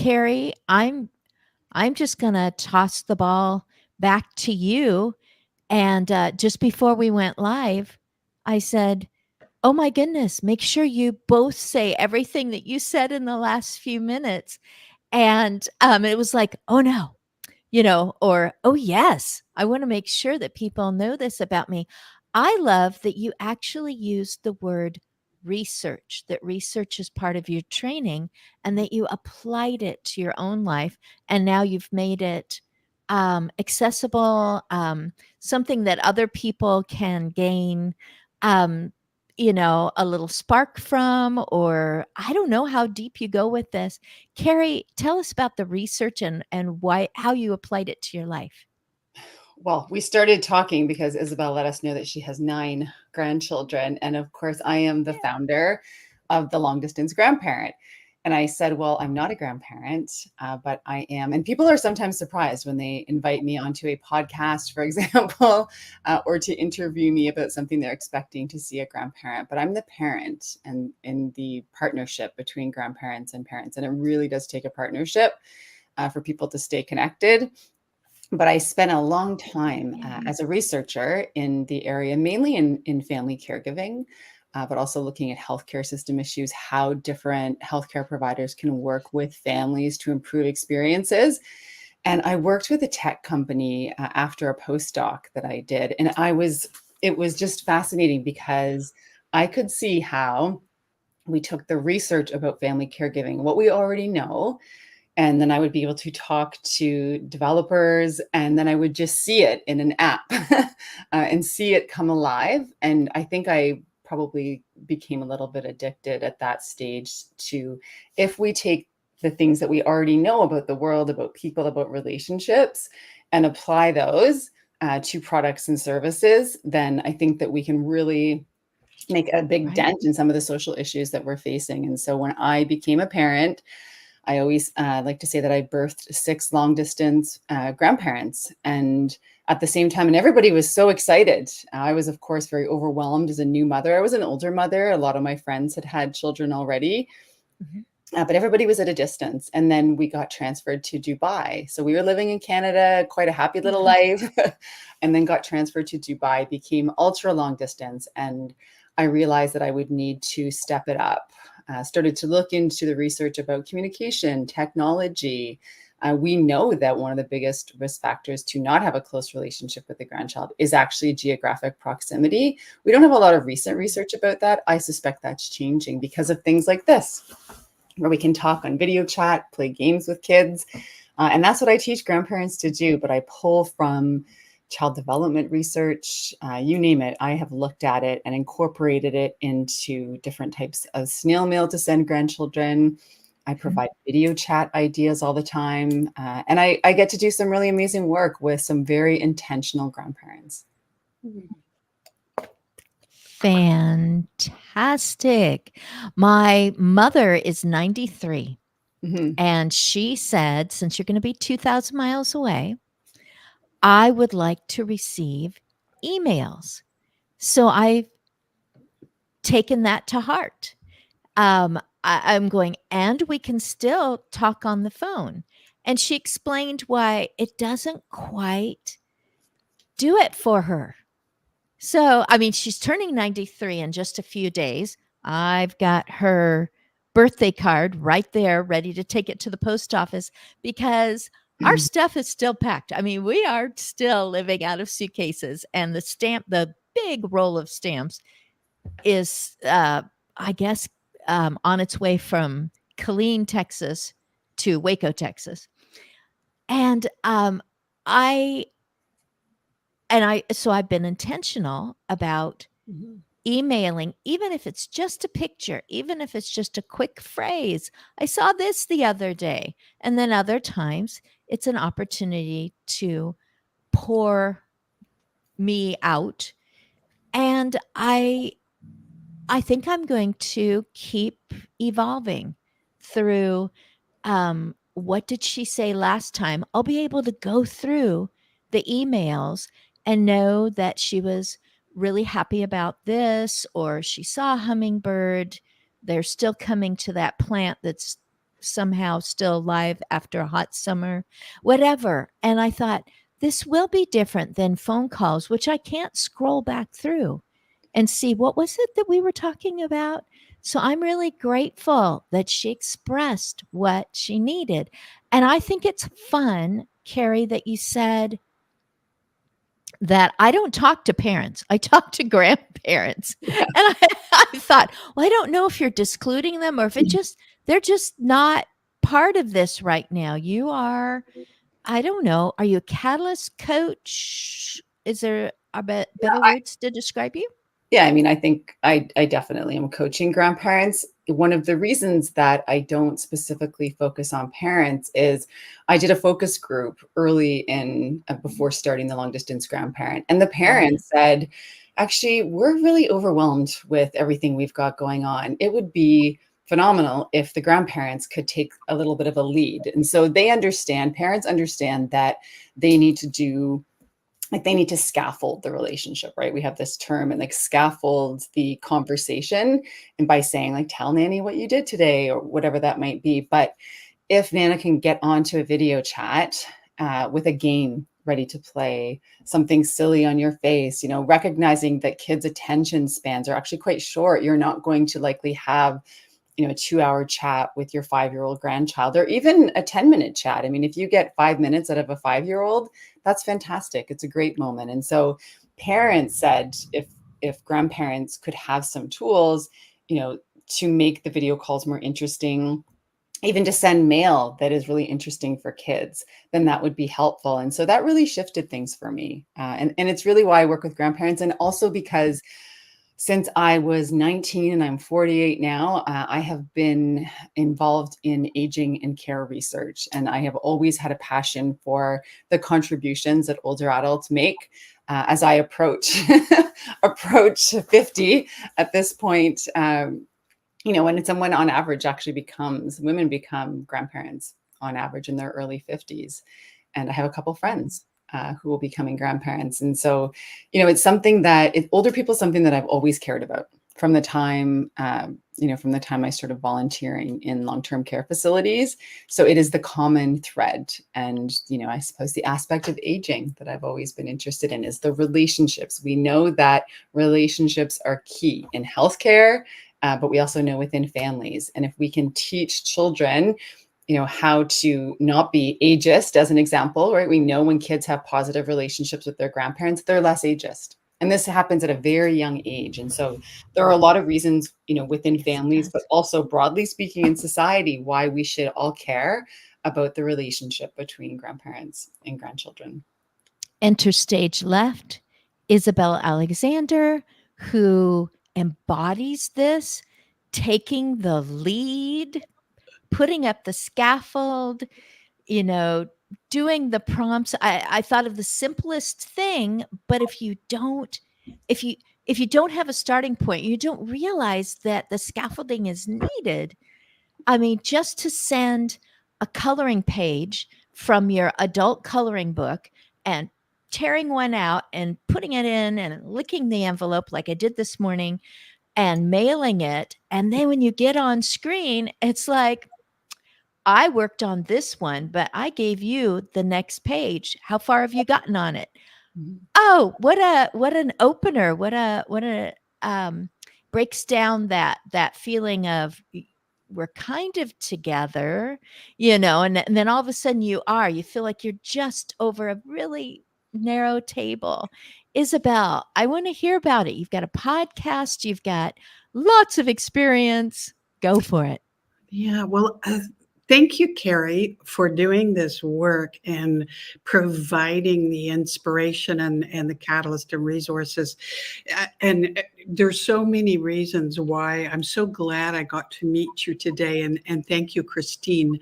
Carrie, I'm just gonna toss the ball back to you. And just before we went live, I said, "Oh my goodness, make sure you both say everything that you said in the last few minutes." And it was like, "Oh no, or, "Oh, yes, I wanna make sure that people know this about me." I love that you actually used the word research, that research is part of your training and that you applied it to your own life, and now you've made it, accessible, something that other people can gain, um, a little spark from, or I don't know how deep you go with this. Carrie, tell us about the research and why how you applied it to your life. Well, we started talking because Isabel let us know that she has 9 grandchildren. And of course, I am the founder of the long distance grandparent. And I said, well, I'm not a grandparent, but I am. And people are sometimes surprised when they invite me onto a podcast, for example, or to interview me about something they're expecting to see a grandparent. But I'm the parent and in the partnership between grandparents and parents. And it really does take a partnership for people to stay connected. But I spent a long time as a researcher in the area, mainly in family caregiving, but also looking at healthcare system issues, how different healthcare providers can work with families to improve experiences. And I worked with a tech company after a postdoc that I did, and it was just fascinating because I could see how we took the research about family caregiving, what we already know, and then I would be able to talk to developers, and then I would just see it in an app and see it come alive. And I think I probably became a little bit addicted at that stage to, if we take the things that we already know about the world, about people, about relationships, and apply those to products and services, then I think that we can really make a big Right. dent in some of the social issues that we're facing. And so when I became a parent, I always like to say that I birthed 6 long distance grandparents. And at the same time, and everybody was so excited. I was, of course, very overwhelmed as a new mother. I was an older mother. A lot of my friends had had children already, Mhm. but everybody was at a distance. And then we got transferred to Dubai. So we were living in Canada, quite a happy little life, and then got transferred to Dubai, became ultra long distance. And I realized that I would need to step it up. Started to look into the research about communication, technology. We know that one of the biggest risk factors to not have a close relationship with a grandchild is actually geographic proximity. We don't have a lot of recent research about that. I suspect that's changing because of things like this, where we can talk on video chat, play games with kids. And that's what I teach grandparents to do. But I pull from child development research, you name it. I have looked at it and incorporated it into different types of snail mail to send grandchildren. I provide video chat ideas all the time. And I get to do some really amazing work with some very intentional grandparents. Fantastic. My mother is 93, Mhm. and she said, "Since you're gonna be 2,000 miles away, I would like to receive emails." So I've taken that to heart. I'm going, "And we can still talk on the phone." And she explained why it doesn't quite do it for her. So, I mean, she's turning 93 in just a few days. I've got her birthday card right there ready to take it to the post office because our stuff is still packed. I mean, we are still living out of suitcases, and the big roll of stamps is, I guess, on its way from Killeen, Texas to Waco, Texas. And I so I've been intentional about emailing, even if it's just a picture, even if it's just a quick phrase. I saw this the other day. And then other times it's an opportunity to pour me out. And I think I'm going to keep evolving through what did she say last time? I'll be able to go through the emails and know that she was really happy about this, or she saw a hummingbird. They're still coming to that plant that's somehow still alive after a hot summer, whatever. And I thought, this will be different than phone calls, which I can't scroll back through and see what was it that we were talking about. So I'm really grateful that she expressed what she needed. And I think it's fun, Carrie, that you said that I don't talk to parents. I talk to grandparents. Yeah. And I thought, well, I don't know if you're discluding them or if they're just not part of this right now. You are, I don't know, are you a catalyst coach? Is there a better words to describe you? Yeah, I mean, I think I definitely am coaching grandparents. One of the reasons that I don't specifically focus on parents is I did a focus group early in before starting the long distance grandparent, and the Right. parents said, actually, we're really overwhelmed with everything we've got going on. It would be phenomenal if the grandparents could take a little bit of a lead. And so they understand, parents understand that they need to do, like, they need to scaffold the relationship, right? We have this term, and like scaffolds the conversation, and by saying like, tell Nanny what you did today or whatever that might be. But if Nana can get onto a video chat with a game ready to play, something silly on your face, recognizing that kids' attention spans are actually quite short. You're not going to likely have a 2-hour chat with your 5-year-old grandchild, or even a 10-minute chat. I mean, if you get 5 minutes out of a 5-year-old, that's fantastic. It's a great moment. And so parents said, if grandparents could have some tools, to make the video calls more interesting, even to send mail that is really interesting for kids, then that would be helpful. And so that really shifted things for me. And it's really why I work with grandparents. And also because since I was 19 and I'm 48 now, I have been involved in aging and care research. And I have always had a passion for the contributions that older adults make. As I approach 50 at this point, when someone on average actually women become grandparents on average in their early 50s. And I have a couple friends who will be becoming grandparents. And so, it's something that older people, something that I've always cared about from the time, I started volunteering in long-term care facilities. So it is the common thread. And, I suppose the aspect of aging that I've always been interested in is the relationships. We know that relationships are key in healthcare, but we also know within families. And if we can teach children how to not be ageist, as an example, right? We know when kids have positive relationships with their grandparents, they're less ageist. And this happens at a very young age. And so there are a lot of reasons, within Yes, it families, but does. also broadly speaking in society, why we should all care about the relationship between grandparents and grandchildren. Enter stage left, Isabel Alexander, who embodies this, taking the lead, putting up the scaffold, you know, doing the prompts. I thought of the simplest thing, but if you if you don't have a starting point, you don't realize that the scaffolding is needed. I mean, just to send a coloring page from your adult coloring book and tearing one out and putting it in and licking the envelope like I did this morning and mailing it. And then when you get on screen, it's like, I worked on this one, but I gave you the next page. How far have you gotten on it? Mhm. Oh, what an opener. What a um breaks down that feeling of we're kind of together, and then all of a sudden you feel like you're just over a really narrow table. Isabel, I want to hear about it. You've got a podcast, you've got lots of experience. Go for it. Yeah, well, thank you, Carrie, for doing this work and providing the inspiration and the catalyst and resources. And there's so many reasons why I'm so glad I got to meet you today. And thank you, Christine,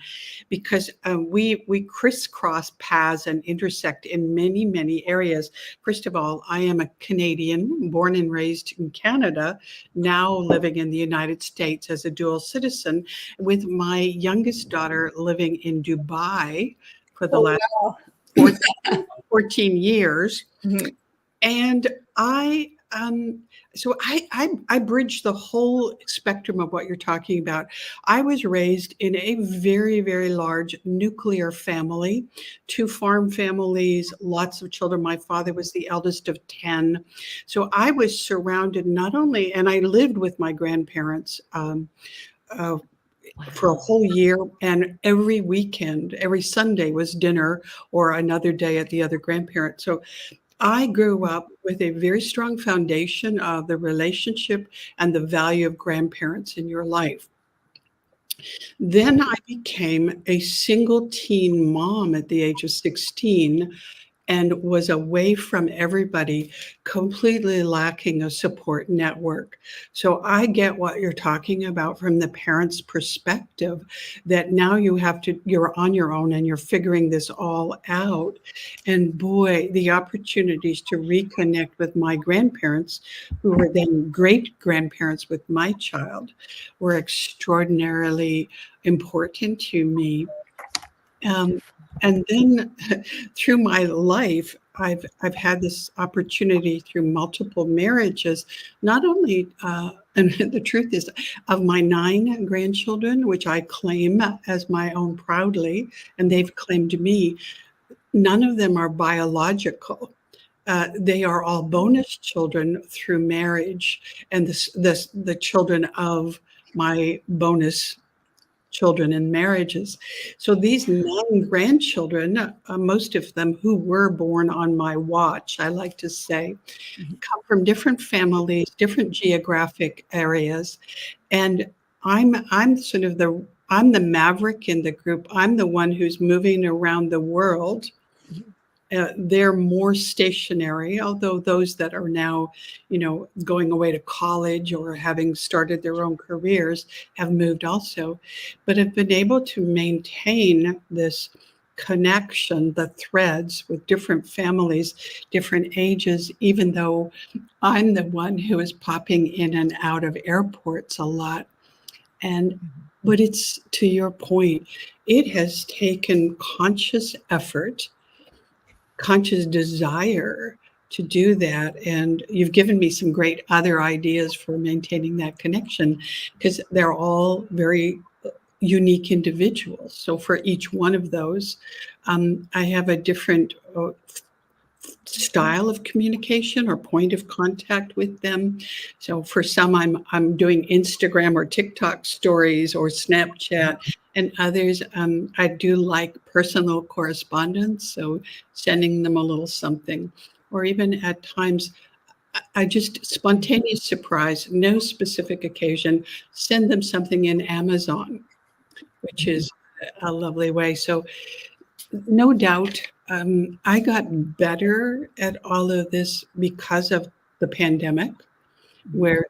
because we crisscross paths and intersect in many, many areas. First of all, I am a Canadian, born and raised in Canada, now living in the United States as a dual citizen, with my youngest daughter living in Dubai for the Oh, last wow. 14, 14 years. Mhm. And I Um, so I bridge the whole spectrum of what you're talking about. I was raised in a very, very large nuclear family, two farm families, lots of children. My father was the eldest of 10. So I was surrounded not only, and I lived with my grandparents uh, for a Wow. whole year, and every weekend, every Sunday was dinner or another day at the other grandparent. So I grew up with a very strong foundation of the relationship and the value of grandparents in your life. Then I became a single teen mom at the age of 16 and was away from everybody, completely lacking a support network. So I get what you're talking about from the parent's perspective, that now you're on your own and you're figuring this all out. And boy, the opportunities to reconnect with my grandparents, who were then great grandparents with my child, were extraordinarily important to me. Um, Beautiful. and then through my life, I've had this opportunity through multiple marriages, not only, and the truth is, of my 9 grandchildren, which I claim as my own proudly, and they've claimed me, none of them are biological. They are all bonus children through marriage, and the children of my bonus children in marriages. So these 9 grandchildren, most of them who were born on my watch, I like to say, Mhm. come from different families, different geographic areas, and I'm sort of the maverick in the group. I'm the one who's moving around the world. Mhm. They're more stationary, although those that are now, going away to college or having started their own careers have moved also, but have been able to maintain this connection, the threads with different families, different ages, even though I'm the one who is popping in and out of airports a lot. And Mhm. but it's to your point, it has taken conscious effort, conscious desire to do that. And you've given me some great other ideas for maintaining that connection, because they're all very unique individuals. So for each one of those, I have a different style of communication or point of contact with them. So for some, I'm doing Instagram or TikTok stories or Snapchat, and others, I do like personal correspondence. So sending them a little something, or even at times, I just spontaneous surprise, no specific occasion, send them something in Amazon, which Mhm. is a lovely way. So no doubt, I got better at all of this because of the pandemic, Mhm. where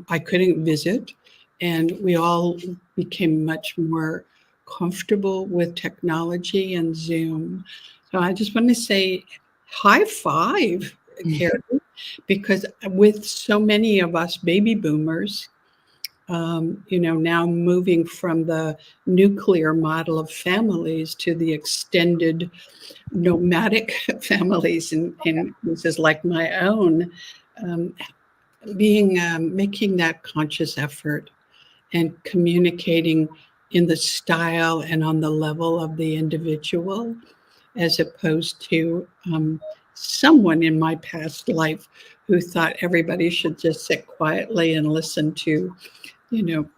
I couldn't visit, and we all became much more comfortable with technology and Zoom. So I just want to say high five, Carrie, because with so many of us baby boomers, now moving from the nuclear model of families to the extended nomadic families in places like my own, um, being making that conscious effort and communicating in the style and on the level of the individual, as opposed to someone in my past life who thought everybody should just sit quietly and listen to, you know,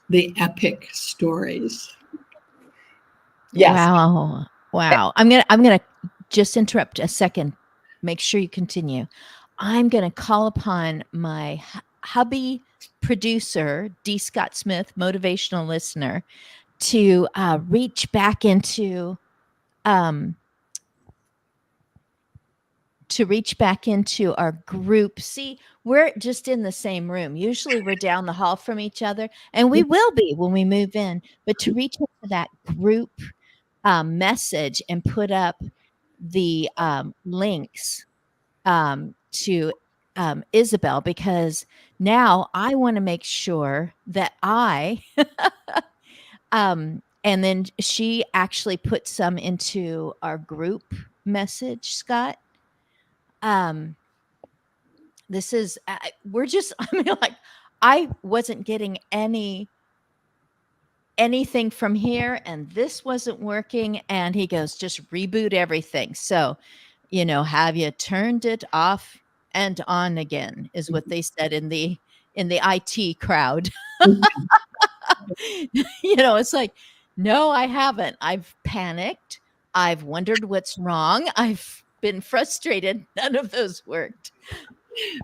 the epic stories. Yes. Wow. Wow. I'm gonna just interrupt a second. Make sure you continue. I'm gonna call upon my hubby producer, D. Scott Smith, motivational listener, to um, reach back into our group. See, we're just in the same room. Usually we're down the hall from each other, and we will be when we move in. But to reach into that group message and put up the links to Isabel, because now I want to make sure that and then she actually put some into our group message, Scott. Um, this is, we're just, I mean, like, I wasn't getting anything from here, and this wasn't working. And he goes, just reboot everything. So, have you turned it off and on again, is what they said in the IT crowd. It's like, no, I haven't. I've panicked. I've wondered what's wrong. I've been frustrated. None of those worked.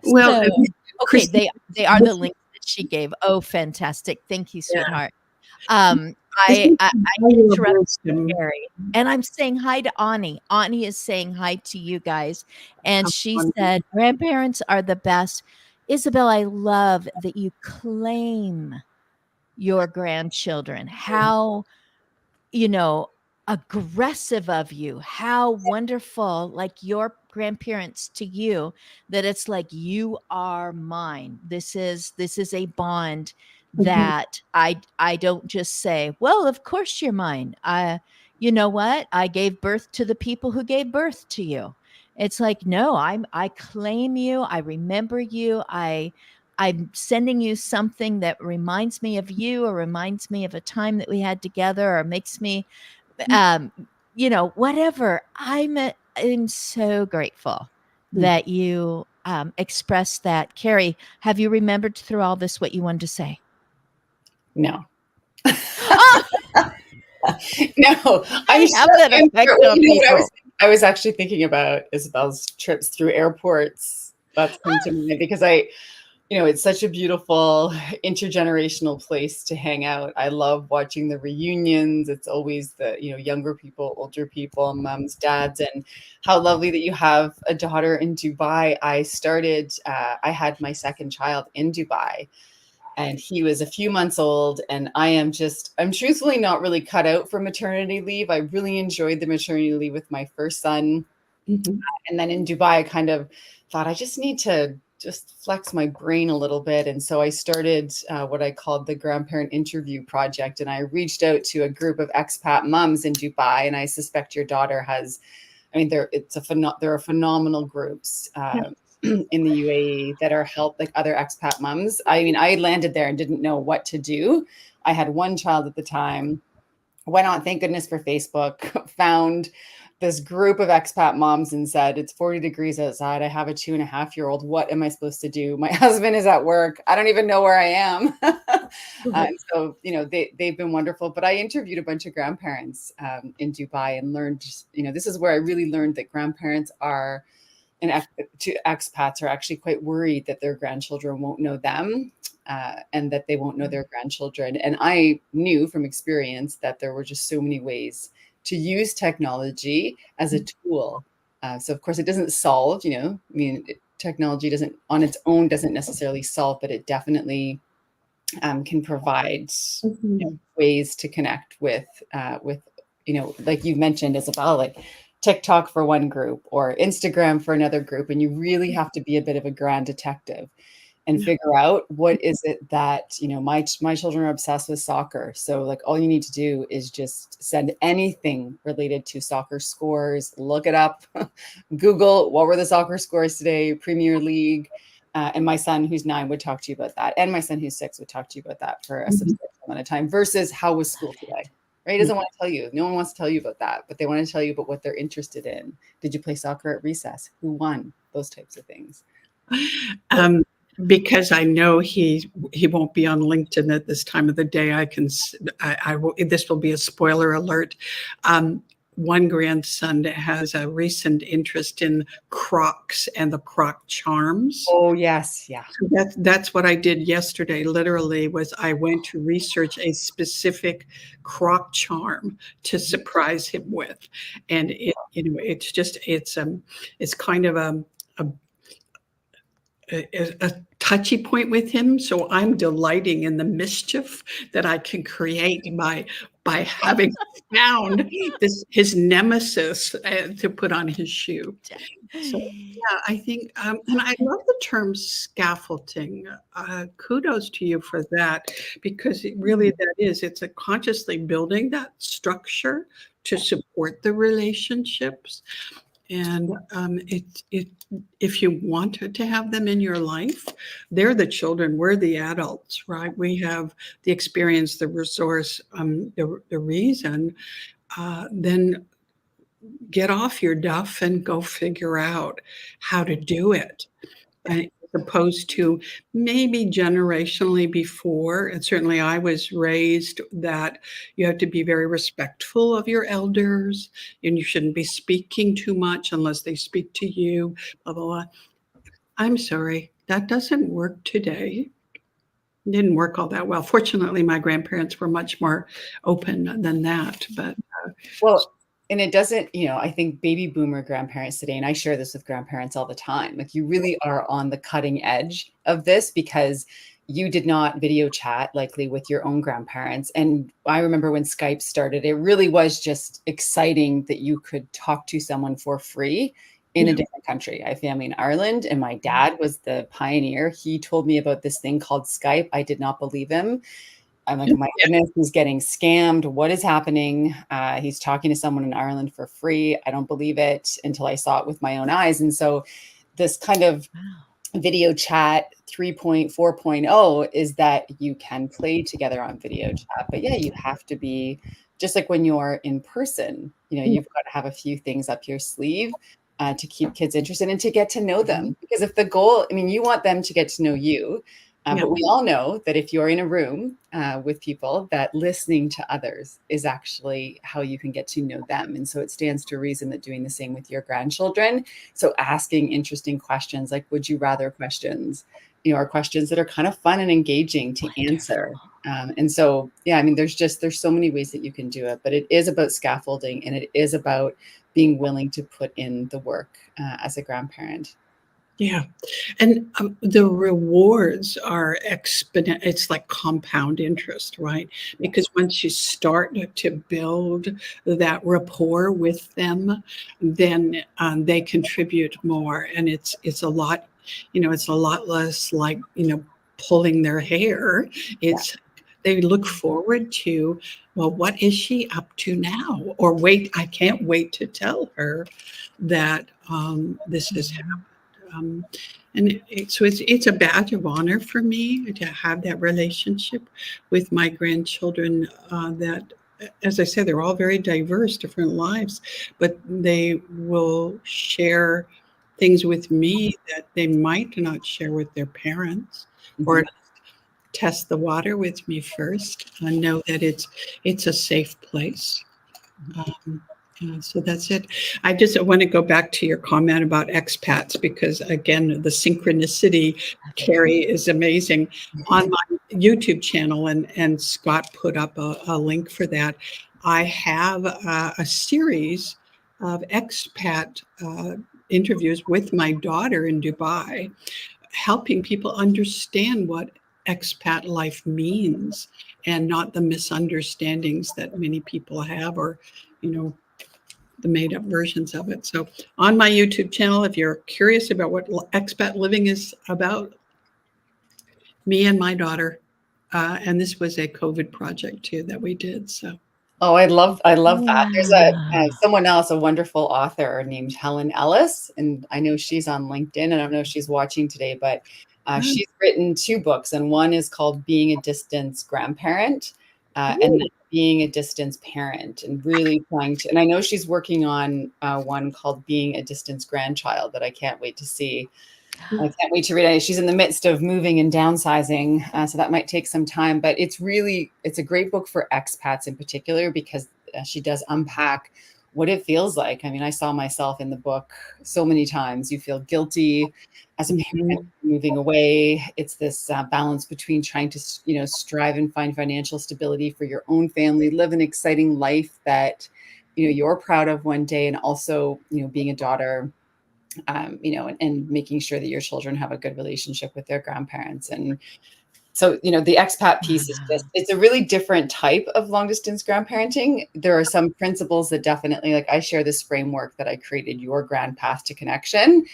Well, So, okay, Christine, they are the links that she gave. Oh, fantastic. Thank you, yeah, sweetheart. this is I the value of interrupted wisdom. Carrie, and I'm saying hi to Ani. Ani is saying hi to you guys, and Come she on. said, "Grandparents are the best." Isabel, I love that you claim your grandchildren. How, you know, aggressive of you. How wonderful, like your grandparents to you, that it's like, you are mine. This is a bond Mhm. that I don't just say, well, of course you're mine. You know what? I gave birth to the people who gave birth to you. It's like, no, I claim you. I remember you. I'm sending you something that reminds me of you, or reminds me of a time that we had together, or makes me, um, whatever. I'm so grateful that you expressed that. Carrie, have you remembered through all this what you wanted to say? No. Oh, No, I'm I sure. have that I'm effect sure. Well, on what people. I was actually thinking about Isabel's trips through airports. That's come to mind because it's such a beautiful intergenerational place to hang out. I love watching the reunions. It's always the, younger people, older people, moms, dads, and how lovely that you have a daughter in Dubai. I had my second child in Dubai, and he was a few months old, and I'm truthfully not really cut out for maternity leave. I really enjoyed the maternity leave with my first son. Mhm. And then in Dubai, I kind of thought I just need to just flex my brain a little bit. And so I started what I called the Grandparent Interview Project. And I reached out to a group of expat moms in Dubai. And I suspect your daughter has, I mean, there are phenomenal groups in the UAE that are help like other expat moms. I mean, I landed there and didn't know what to do. I had one child at the time, went on, thank goodness for Facebook, found this group of expat moms and said, it's 40 degrees outside. I have a 2.5-year-old. What am I supposed to do? My husband is at work. I don't even know where I am. And so, they've been wonderful. But I interviewed a bunch of grandparents in Dubai and learned, this is where I really learned that grandparents are, to expats are actually quite worried that their grandchildren won't know them, and that they won't know their grandchildren. And I knew from experience that there were just so many ways to use technology as a tool. So of course it doesn't solve, technology doesn't on its own doesn't necessarily solve, but it definitely can provide Mhm. ways to connect with like you mentioned, Isabel, like TikTok for one group or Instagram for another group, and you really have to be a bit of a grand detective and Yeah. figure out what is it that my children are obsessed with soccer. So like all you need to do is just send anything related to soccer scores, look it up, Google what were the soccer scores today, Premier League. And my son who's 9 would talk to you about that. And my son who's 6 would talk to you about that for a Mhm. substantial amount of time versus how was school today? Right? He doesn't want to tell you. No one wants to tell you about that, but they want to tell you about what they're interested in. Did you play soccer at recess? Who won? Those types of things. Um, because I know he won't be on LinkedIn at this time of the day. I will. This will be a spoiler alert. One grandson has a recent interest in Crocs and the Croc charms. Oh, yes. Yeah. So that's what I did yesterday. Literally, was I went to research a specific Croc charm to surprise him with, and it's kind of a touchy point with him. So I'm delighting in the mischief that I can create by having found his nemesis to put on his shoe. So yeah, I think, and I love the term scaffolding. Kudos to you for that, because it's a consciously building that structure to support the relationships. And if you wanted to have them in your life, they're the children, we're the adults, right? We have the experience, the resource, the reason. Then get off your duff and go figure out how to do it. As opposed to maybe generationally before, and certainly I was raised that you have to be very respectful of your elders and you shouldn't be speaking too much unless they speak to you, blah, blah, blah. I'm sorry, that doesn't work today. It didn't work all that well. Fortunately, my grandparents were much more open than that. But Well, and it doesn't, I think baby boomer grandparents today, and I share this with grandparents all the time, like you really are on the cutting edge of this because you did not video chat likely with your own grandparents. And I remember when Skype started, it really was just exciting that you could talk to someone for free in a yeah, different country. I have family in Ireland, and my dad was the pioneer. He told me about this thing called Skype. I did not believe him. I'm like, my goodness, he's getting scammed. What is happening? He's talking to someone in Ireland for free. I don't believe it until I saw it with my own eyes. And so this kind of video chat 3.4.0 is that you can play together on video chat. But yeah, you have to be just like when you're in person, you've got to have a few things up your sleeve to keep kids interested and to get to know them. Because if the goal, you want them to get to know you. But we all know that if you're in a room with people, that listening to others is actually how you can get to know them. And so it stands to reason that doing the same with your grandchildren. So asking interesting questions like would you rather questions, are questions that are kind of fun and engaging to answer. And so, yeah, there's so many ways that you can do it, but it is about scaffolding and it is about being willing to put in the work as a grandparent. yeah. And the rewards are exponent. It's like compound interest, right? Because once you start to build that rapport with them, then they contribute more, and it's a lot. It's a lot less like pulling their hair. It's they look forward to, well, what is she up to now? Or wait, I can't wait to tell her that this has happened. So it's a badge of honor for me to have that relationship with my grandchildren. That, as I said, they're all very diverse, different lives, but they will share things with me that they might not share with their parents, or test the water with me first. Know that it's a safe place. So that's it. I just want to go back to your comment about expats because, again, the synchronicity, Carrie, is amazing. On my YouTube channel, and Scott put up a link for that, I have a series of expat interviews with my daughter in Dubai, helping people understand what expat life means and not the misunderstandings that many people have, or the made up versions of it. So on my YouTube channel, if you're curious about what expat living is about, me and my daughter, and this was a COVID project too that we did. So. Oh, I love that. There's Wow. someone else, a wonderful author named Helen Ellis, and I know she's on LinkedIn. I don't know if she's watching today, but she's written 2 books, and one is called Being a Distance Grandparent, and then Being a Distance Parent, and really trying to. And I know she's working on one called Being a Distance Grandchild that I can't wait to see. I can't wait to read it. She's in the midst of moving and downsizing, so that might take some time. But it's a great book for expats in particular because she does unpack what it feels like. I saw myself in the book so many times. You feel guilty as a parent moving away. It's this balance between trying to, strive and find financial stability for your own family, live an exciting life that, you're proud of one day, and also, being a daughter. And making sure that your children have a good relationship with their grandparents. And so, the expat piece is it's a really different type of long distance grandparenting. There are some principles that definitely, like I share this framework that I created, Your Grand Path to Connection.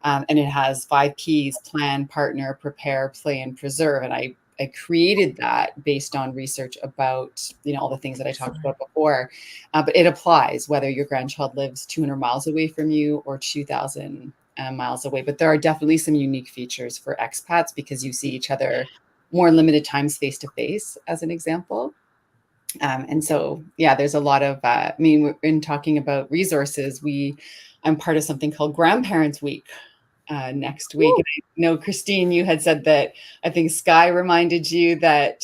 And it has 5 Ps: plan, partner, prepare, play, and preserve. And created that based on research about, all the things that I talked about before. But it applies whether your grandchild lives 200 miles away from you or 2,000 miles away. But there are definitely some unique features for expats because you see each other more limited times face to face, as an example. And so, yeah, there's a lot of, in talking about resources, I'm part of something called Grandparents Week next week. And I know, Christine, you had said that I think Sky reminded you that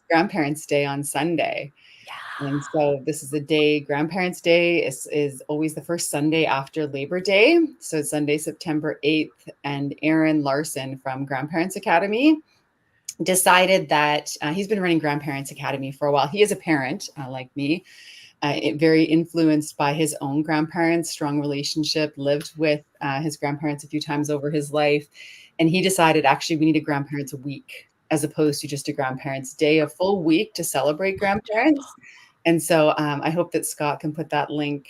Grandparents Day on Sunday. Yeah. And so this is a day, Grandparents Day is always the first Sunday after Labor Day. So it's Sunday, September 8th. And Aaron Larson from Grandparents Academy decided that he's been running Grandparents Academy for a while. He is a parent like me, very influenced by his own grandparents, strong relationship, lived with his grandparents a few times over his life. And he decided, actually, we need a Grandparents Week as opposed to just a Grandparents Day, a full week to celebrate grandparents. And so I hope that Scott can put that link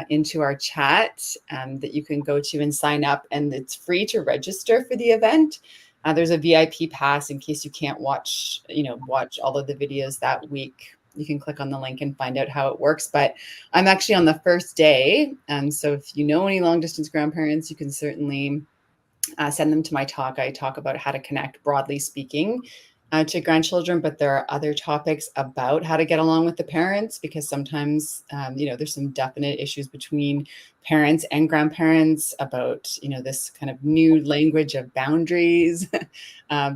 into our chat that you can go to and sign up. And it's free to register for the event. There's a VIP pass in case you can't watch all of the videos that week. You can click on the link and find out how it works. But I'm actually on the first day. So if you know any long distance grandparents, you can certainly send them to my talk. I talk about how to connect, broadly speaking, to grandchildren, but there are other topics about how to get along with the parents because sometimes, there's some definite issues between parents and grandparents about, this kind of new language of boundaries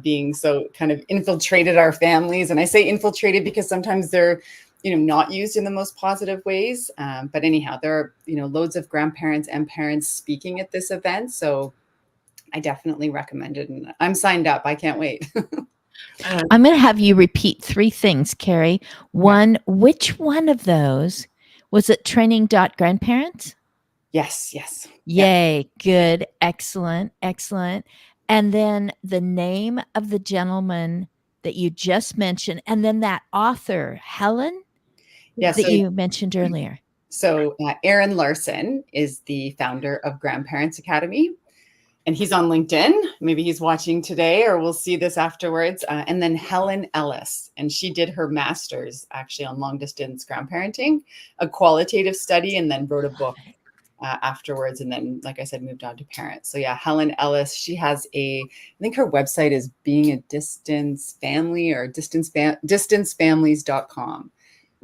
being so kind of infiltrated our families. And I say infiltrated because sometimes they're, not used in the most positive ways. But anyhow, there are, loads of grandparents and parents speaking at this event. So I definitely recommend it. And I'm signed up. I can't wait. I'm going to have you repeat 3 things, Carrie. One, which one of those was it? Training.grandparents? Yes. Yay. Good. Excellent. And then the name of the gentleman that you just mentioned, and then that author, Helen, that you mentioned earlier. So Aaron Larson is the founder of Grandparents Academy. And he's on LinkedIn. Maybe he's watching today or we'll see this afterwards. And then Helen Ellis, and she did her master's actually on long distance grandparenting, a qualitative study, and then wrote a book afterwards. And then, like I said, moved on to parents. So yeah, Helen Ellis, she has I think her website is being a distance family or distancefamilies.com.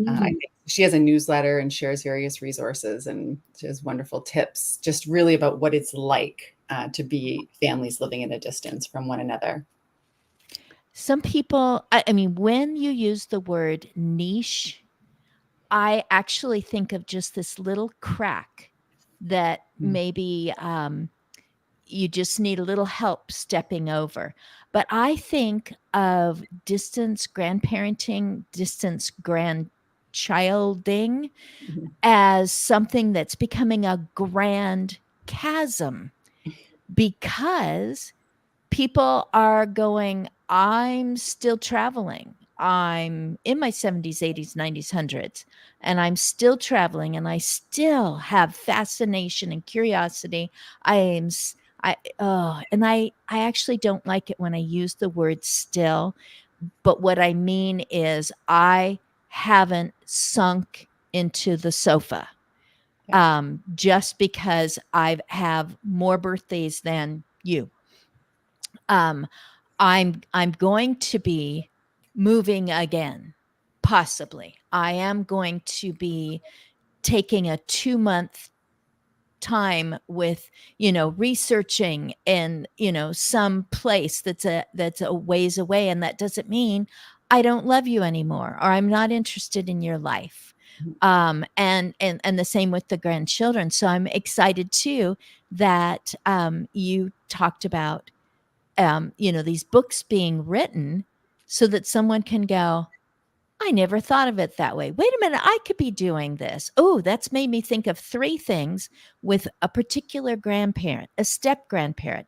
I think she has a newsletter and shares various resources and she has wonderful tips, just really about what it's like to be families living at a distance from one another. Some people, I mean, when you use the word niche, I actually think of just this little crack that maybe you just need a little help stepping over. But I think of distance grandparenting, distance grandchilding as something that's becoming a grand chasm because people are going, I'm still traveling. I'm in my 70s, 80s, 90s, 100s, and I'm still traveling and I still have fascination and curiosity. And I actually don't like it when I use the word still, but what I mean is I haven't sunk into the sofa. Just because I have more birthdays than you. I'm going to be moving again, possibly. I am going to be taking a 2-month time with researching in some place that's a ways away, and that doesn't mean I don't love you anymore or I'm not interested in your life. And the same with the grandchildren. So I'm excited too that you talked about these books being written so that someone can go, I never thought of it that way. Wait a minute, I could be doing this. Oh, that's made me think of 3 things with a particular grandparent, a step grandparent,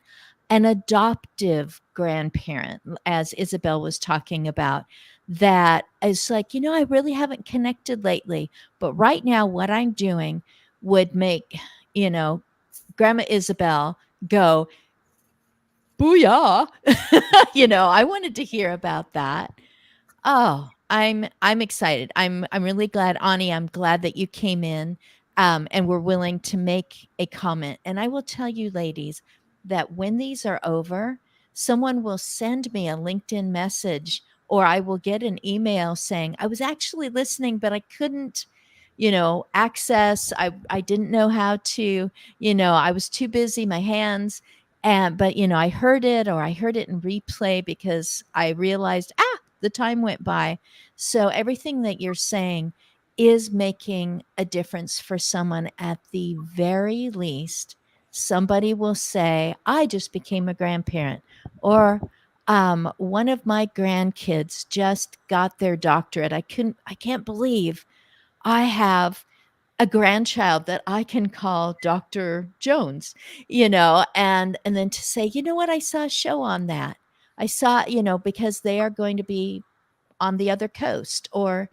an adoptive grandparent, as Isabel was talking about, that is like, I really haven't connected lately, but right now what I'm doing would make, Grandma Isabel go, booyah. I wanted to hear about that. Oh, I'm excited. I'm really glad, Ani. I'm glad that you came in, and were willing to make a comment. And I will tell you, ladies, that when these are over, someone will send me a LinkedIn message, or I will get an email saying I was actually listening, but I couldn't, access. I didn't know how to. I was too busy. My hands. But I heard it, or I heard it in replay because I realized, the time went by. So everything that you're saying is making a difference for someone. At the very least, somebody will say, I just became a grandparent, or one of my grandkids just got their doctorate. I can't believe I have a grandchild that I can call Dr. Jones, and then to say, you know what, I saw a show on that. I saw, because they are going to be on the other coast or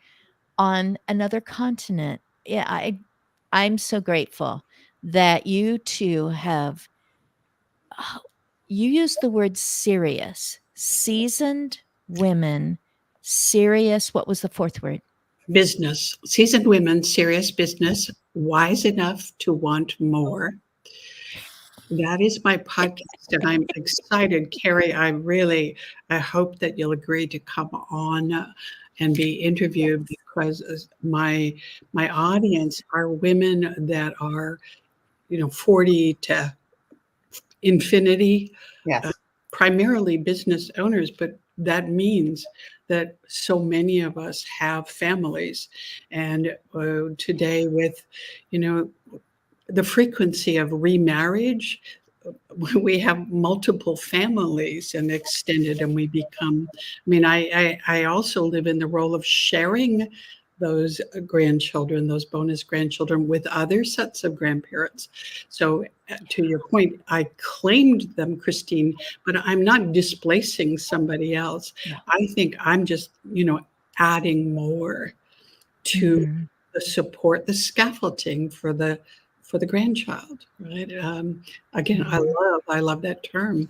on another continent. Yeah, I'm so grateful that you two have you use the word serious, seasoned women, serious. What was the fourth word? Business, seasoned women, serious business, wise enough to want more. That is my podcast, and I'm excited, Carrie. I hope that you'll agree to come on and be interviewed, because my audience are women that are, 40 to infinity, uh, Yes. primarily business owners, but that means that so many of us have families, and today with, you know, the frequency of remarriage, we have multiple families and extended, and we become, I mean, I also live in the role of sharing those grandchildren, those bonus grandchildren, with other sets of grandparents. So to your point, I claimed them, Christine, but I'm not displacing somebody else. No. I think I'm just, adding more to Mhm. the support, the scaffolding for the grandchild, right? Again, Mhm. I love that term.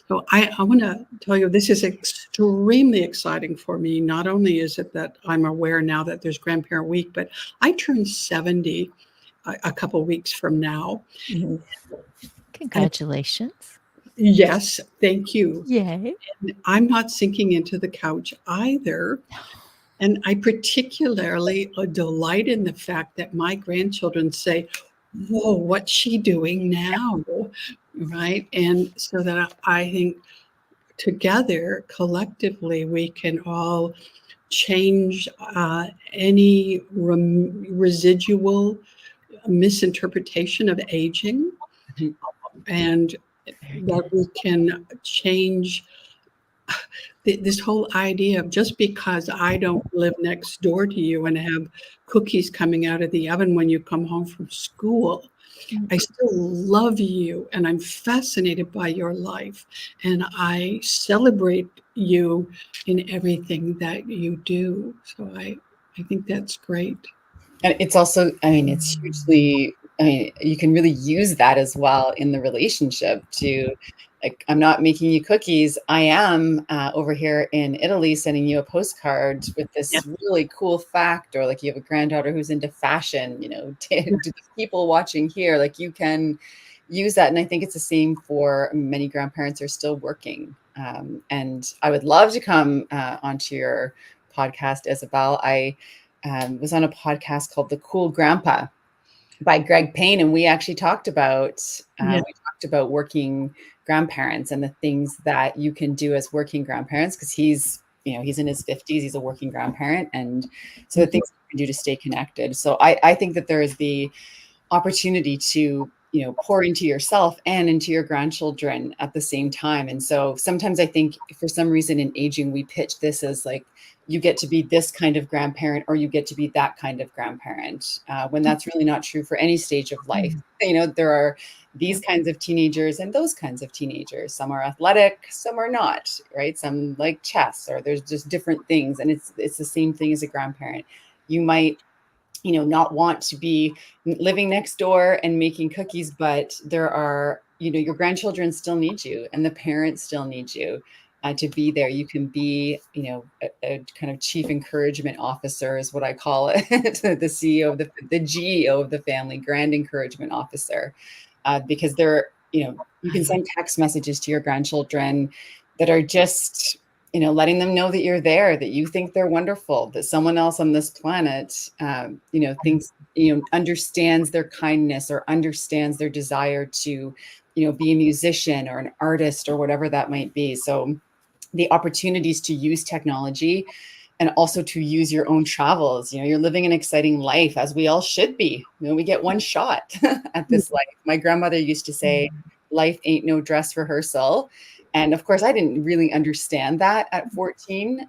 So I want to tell you, this is extremely exciting for me. Not only is it that I'm aware now that there's Grandparent Week, but I turn 70 a couple weeks from now. Mhm. And Congratulations. yes, thank you. Yay. I'm not sinking into the couch either. And I particularly delight in the fact that my grandchildren say, whoa, what's she doing now? Right. And so that I think together, collectively, we can all change any residual misinterpretation of aging, Mhm. and Very that good. we can change this whole idea of, just because I don't live next door to you and have cookies coming out of the oven when you come home from school, Mm. I still love you and I'm fascinated by your life, and I celebrate you in everything that you do. So I think that's great. And it's also, I mean, it's Mm. hugely, I mean, you can really use that as well in the relationship to, like, I'm not making you cookies. I am over here in Italy sending you a postcard with Yeah. this really cool fact, or like you have a granddaughter who's into fashion, to the people watching here, like you can use that. And I think it's the same for many grandparents are still working. And I would love to come onto your podcast, Isabel. I was on a podcast called The Cool Grandpa by Greg Payne, and Yeah. we talked about working grandparents and the things that you can do as working grandparents, because he's in his 50s, he's a working grandparent, and so the Mhm. things you can do to stay connected. So I think that there is the opportunity to pour into yourself and into your grandchildren at the same time. And so sometimes I think for some reason in aging we pitch this as like, you get to be this kind of grandparent or you get to be that kind of grandparent, when that's really not true for any stage of life. Mm. There are these kinds of teenagers and those kinds of teenagers. Some are athletic, some are not, right? Some like chess, or there's just different things. And it's the same thing as a grandparent. You might not want to be living next door and making cookies, but there are your grandchildren still need you, and the parents still need you to be there. You can be, a kind of chief encouragement officer is what I call it, the CEO of the GEO of the family, grand encouragement officer, because you can send text messages to your grandchildren that are just, letting them know that you're there, that you think they're wonderful, that someone else on this planet, thinks, understands their kindness or understands their desire to, be a musician or an artist or whatever that might be. So the opportunities to use technology and also to use your own travels. You're living an exciting life, as we all should be. We get one shot at this life. My grandmother used to say, life ain't no dress rehearsal. And of course, I didn't really understand that at 14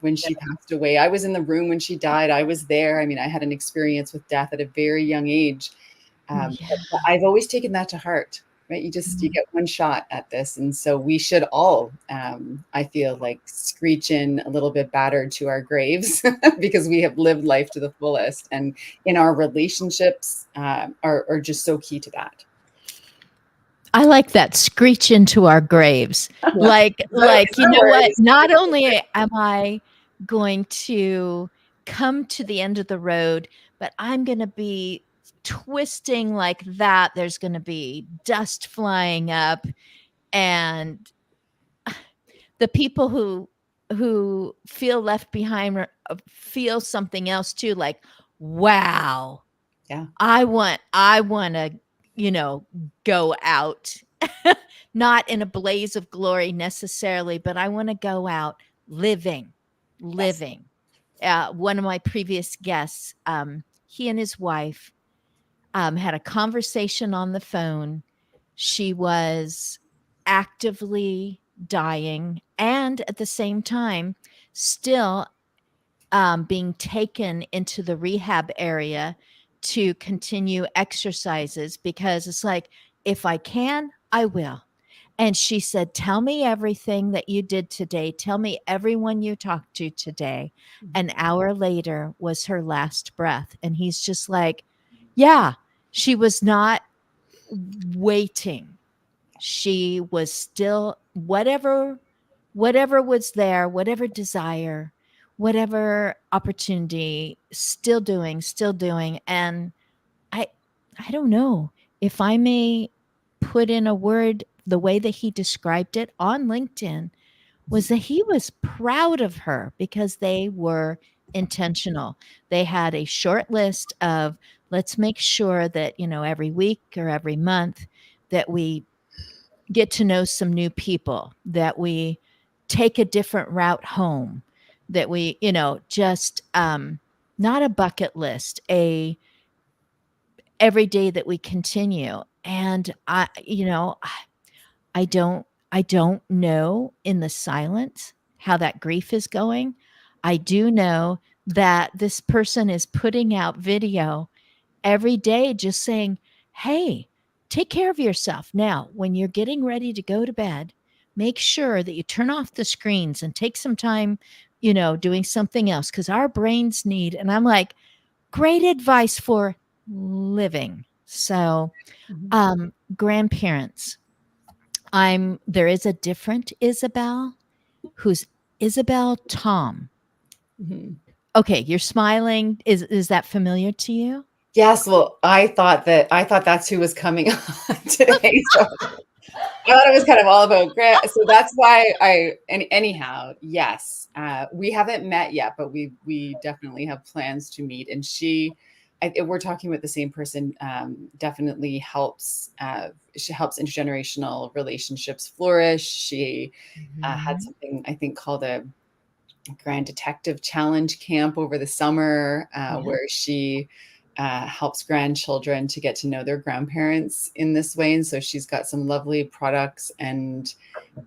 when she passed away. I was in the room when she died. I was there. I mean, I had an experience with death at a very young age. But I've always taken that to heart. Right? You get one shot at this. And so we should all, I feel like, screech in a little bit battered to our graves because we have lived life to the fullest. And in our relationships are just so key to that. I like that, screech into our graves. Like, you know what? Not only am I going to come to the end of the road, but I'm going to be twisting like that. There's going to be dust flying up, and the people who feel left behind feel something else too. Like, wow, Yeah, I want to, go out, not in a blaze of glory necessarily, but I want to go out living. One of my previous guests, he and his wife had a conversation on the phone. She was actively dying and at the same time still being taken into the rehab area to continue exercises, because it's like, if I can, I will. And she said, tell me everything that you did today. Tell me everyone you talked to today. An hour later was her last breath. And he's just like, yeah, she was not waiting. She was still whatever was there, whatever desire, whatever opportunity, still doing. And I I don't know if I may put in a word, the way that he described it on LinkedIn was that he was proud of her because they were intentional. They had a short list of, let's make sure that, every week or every month that we get to know some new people, that we take a different route home, that we, just not a bucket list, a every day that we continue. And I don't know in the silence how that grief is going. I do know that this person is putting out video every day just saying, hey, take care of yourself. Now, when you're getting ready to go to bed, make sure that you turn off the screens and take some time, doing something else, because our brains need, and I'm like, great advice for living. So, grandparents, there is a different Isabel who's Isabel Tom. Mm-hmm. Okay, you're smiling. Is that familiar to you? Yes. Well, I thought that's who was coming on today. So I thought it was kind of all about Grant. So that's why anyhow, yes, we haven't met yet, but we definitely have plans to meet. And we're talking about the same person. Definitely helps. She helps intergenerational relationships flourish. She had something, I think, called a Grand Detective Challenge camp over the summer, where she helps grandchildren to get to know their grandparents in this way. And so she's got some lovely products, and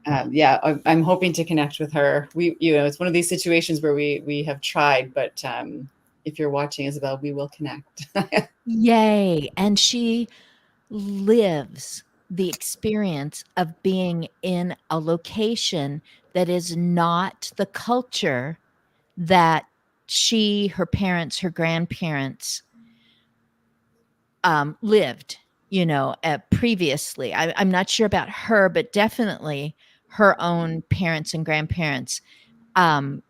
I'm hoping to connect with her. It's one of these situations where we have tried, but if you're watching, Isabel, we will connect. Yay. And she lives the experience of being in a location that is not the culture that her parents, her grandparents lived. previously. I'm not sure about her, but definitely her own parents and grandparents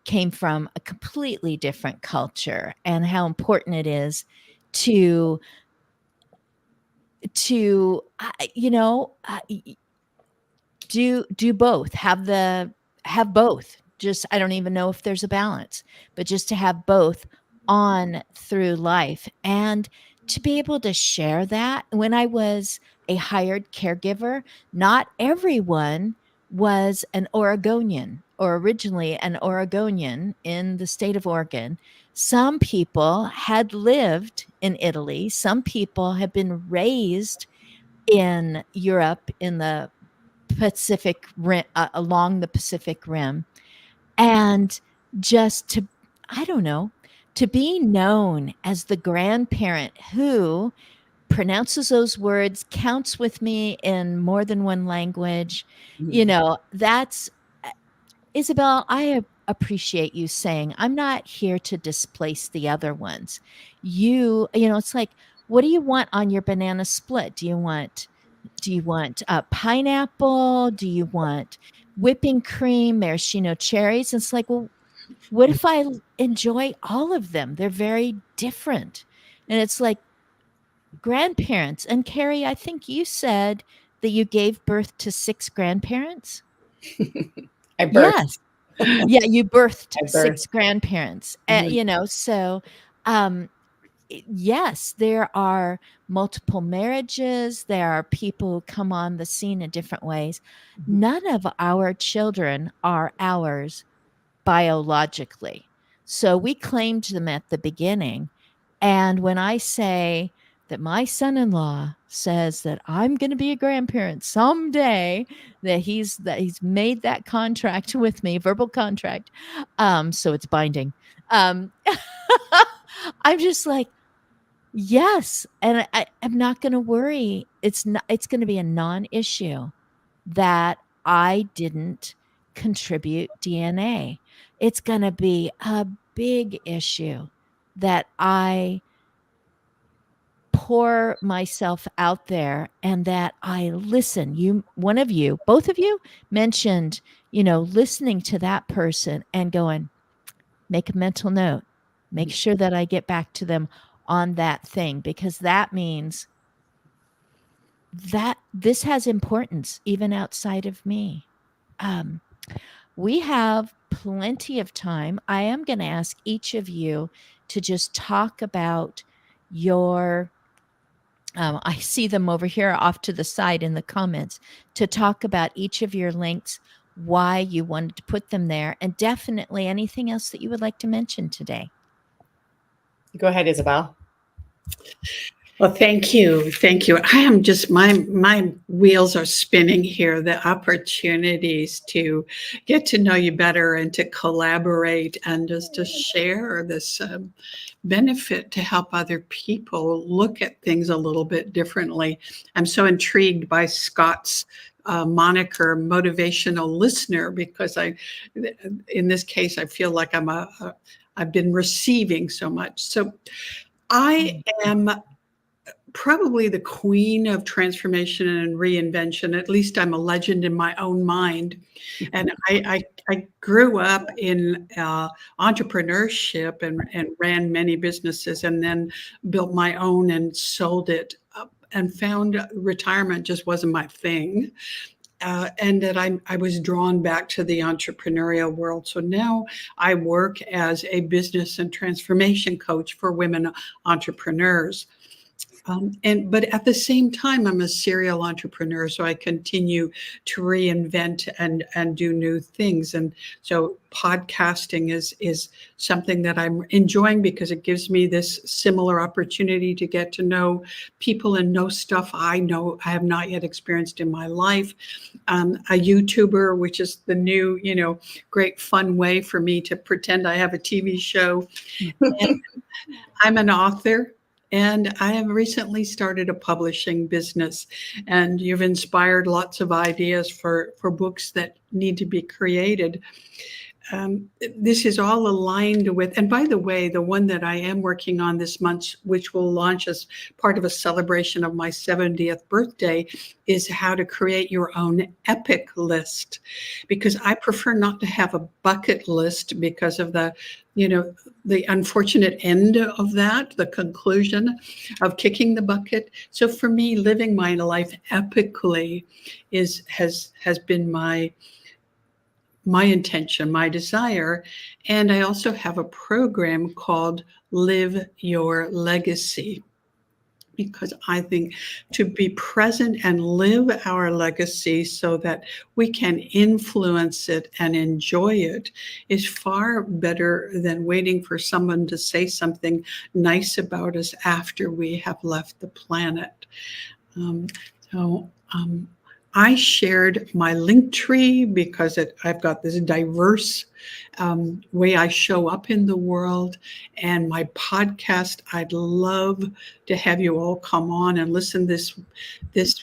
came from a completely different culture, and how important it is to do both, have both. Just, I don't even know if there's a balance, but just to have both on through life, and to be able to share that. When I was a hired caregiver, not everyone was an Oregonian, or originally an Oregonian in the state of Oregon. Some people had lived in Italy, some people had been raised in Europe, in the Pacific Rim, along the Pacific Rim, and just to, I don't know, to be known as the grandparent who pronounces those words, counts with me in more than one language, that's Isabel. Appreciate you saying, I'm not here to displace the other ones. It's like, what do you want on your banana split? Do you want pineapple? Do you want whipping cream, maraschino cherries? It's like, well, what if I enjoy all of them? They're very different. And it's like grandparents. And Carrie, I think you said that you gave birth to 6 grandparents. I birthed. Yes. Yeah, you birthed I 6 birthed. grandparents. Mhm. So yes, there are multiple marriages. There are people who come on the scene in different ways. None of our children are ours biologically. So we claimed them at the beginning. And when I say that my son-in-law says that I'm going to be a grandparent someday, that he's made that contract with me, verbal contract, so it's binding. Um, I'm just like, yes, and I'm not gonna worry. It's gonna be a non-issue that I didn't contribute DNA. It's gonna be a big issue that I pour myself out there, and that I listen. Both of you mentioned, listening to that person and going, make a mental note, make sure that I get back to them on that thing, because that means that this has importance even outside of me. Um, we have plenty of time. I am going to ask each of you to just talk about your, I see them over here off to the side in the comments, to talk about each of your links, why you wanted to put them there, and definitely anything else that you would like to mention today. Go ahead, Isabel. Well, thank you. Thank you. I am just, my wheels are spinning here. The opportunities to get to know you better and to collaborate and just to share this benefit to help other people look at things a little bit differently. I'm so intrigued by Scott's moniker, motivational listener, because in this case, I feel like I've been receiving so much. So I am probably the queen of transformation and reinvention. At least I'm a legend in my own mind. And I grew up in entrepreneurship and ran many businesses, and then built my own and sold it up, and found retirement just wasn't my thing. And that I was drawn back to the entrepreneurial world. So now I work as a business and transformation coach for women entrepreneurs. But at the same time, I'm a serial entrepreneur, so I continue to reinvent and do new things. And so podcasting is something that I'm enjoying, because it gives me this similar opportunity to get to know people and know stuff I have not yet experienced in my life. A YouTuber, which is the new, great fun way for me to pretend I have a TV show. And I'm an author. And I have recently started a publishing business, and you've inspired lots of ideas for books that need to be created. this is all aligned with, and by the way, the one that I am working on this month, which will launch as part of a celebration of my 70th birthday, is how to create your own epic list. Because I prefer not to have a bucket list because of the, the unfortunate end of that, the conclusion of kicking the bucket. So for me, living my life epically has been my intention, my desire. And I also have a program called Live Your Legacy, because I think to be present and live our legacy so that we can influence it and enjoy it is far better than waiting for someone to say something nice about us after we have left the planet. Um, so I shared my link tree because I've got this diverse way I show up in the world, and my podcast. I'd love to have you all come on and listen this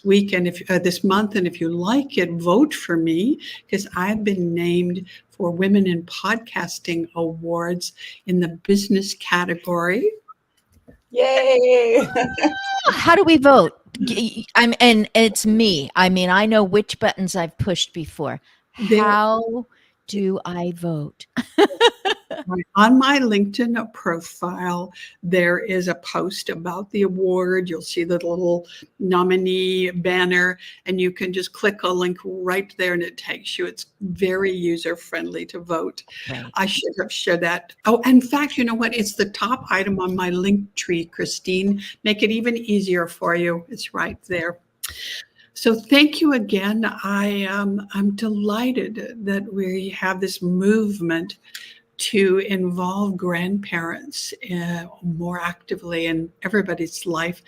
week and if this month, and if you like it, vote for me, because I've been named for Women in Podcasting Awards in the business category. Yay! How do we vote? And it's me. I mean, I know which buttons I've pushed before. How do I vote? On my LinkedIn profile, there is a post about the award. You'll see the little nominee banner, and you can just click a link right there and it takes you. It's very user-friendly to vote. Right. I should have shared that. Oh, in fact, you know what? It's the top item on my link tree, Christine. Make it even easier for you. It's right there. So thank you again. I'm delighted that we have this movement to involve grandparents more actively in everybody's life